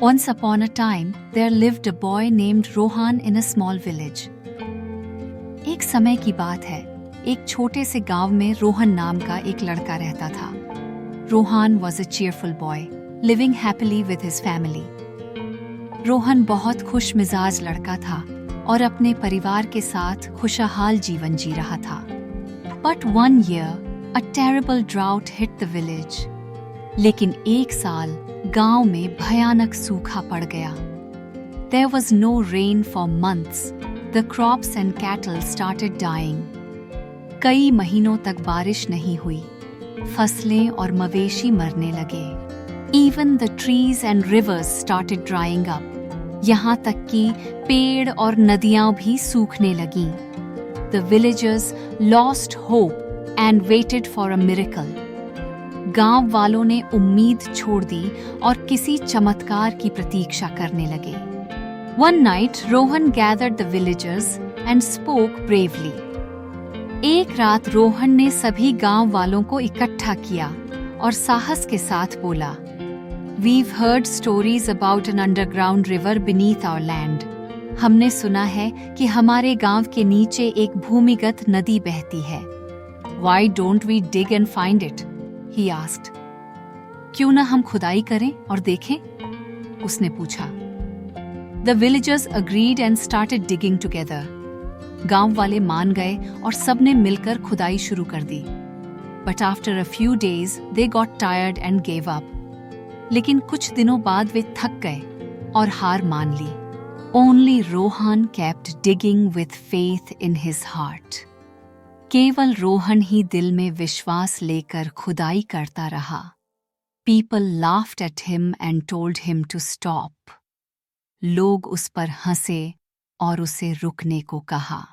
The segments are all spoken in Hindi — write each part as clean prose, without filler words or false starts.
Once upon a time, there lived a boy named Rohan in a small village. एक समय की बात है, एक छोटे से गांव में रोहन नाम का एक लड़का रहता था. Rohan was a cheerful boy, living happily with his family. Rohan बहुत खुश मिजाज लड़का था और अपने परिवार के साथ खुशहाल जीवन जी रहा था. But one year, a terrible drought hit the village. लेकिन एक साल गांव में भयानक सूखा पड़ गया. There was no rain for months. The crops and cattle started dying. कई महीनों तक बारिश नहीं हुई. फसलें और मवेशी मरने लगे. Even the trees and rivers started drying up. यहाँ तक कि पेड़ और नदियाँ भी सूखने लगीं. The villagers lost hope and waited for a miracle. गांव वालों ने उम्मीद छोड़ दी और किसी चमत्कार की प्रतीक्षा करने लगे. One night, Rohan gathered the villagers and spoke bravely. एक रात रोहन ने सभी गांव वालों को इकट्ठा किया और साहस के साथ बोला, We've heard stories about an underground river beneath our land. हमने सुना है कि हमारे गांव के नीचे एक भूमिगत नदी बहती है. Why don't we dig and find it? He asked. क्यों ना हम खुदाई करें और देखें? उसने पूछा. The villagers agreed and started digging together. गांव वाले मान गए और सबने मिलकर खुदाई शुरू कर दी. But after a few days, they got tired and gave up. लेकिन कुछ दिनों बाद वे थक गए और हार मान ली. Only Rohan kept digging with faith in his heart. केवल रोहन ही दिल में विश्वास लेकर खुदाई करता रहा. People laughed at him and told him to stop. लोग उस पर हंसे और उसे रुकने को कहा.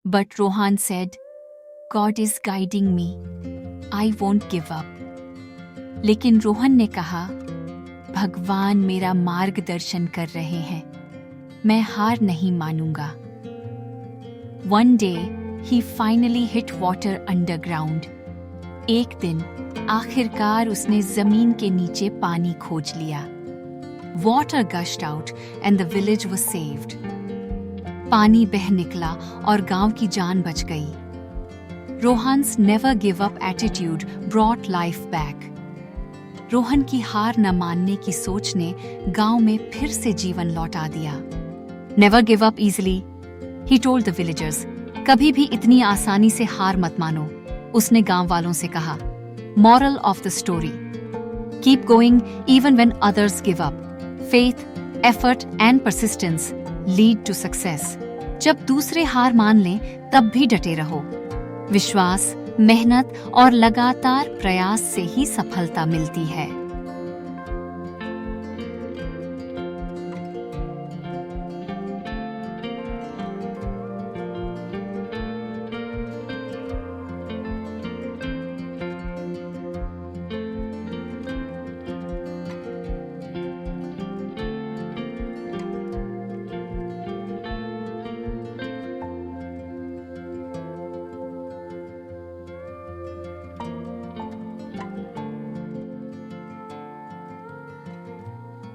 But Rohan said, God is guiding me. I won't give up. लेकिन रोहन ने कहा, भगवान मेरा मार्गदर्शन कर रहे हैं. मैं हार नहीं मानूंगा. One day, he finally hit water underground. एक दिन आखिरकार उसने जमीन के नीचे पानी खोज लिया. Water gushed out and the village was saved. पानी बह निकला और गांव की जान बच गई. Rohan's never give up attitude brought life back. Rohan की हार न मानने की सोच ने गांव में फिर से जीवन लौटा दिया. Never give up easily, he told the villagers. कभी भी इतनी आसानी से हार मत मानो, उसने गांव वालों से कहा. Moral of the story: Keep going even when others give up. Faith, effort and persistence lead to success. जब दूसरे हार मान लें, तब भी डटे रहो. विश्वास, मेहनत और लगातार प्रयास से ही सफलता मिलती है.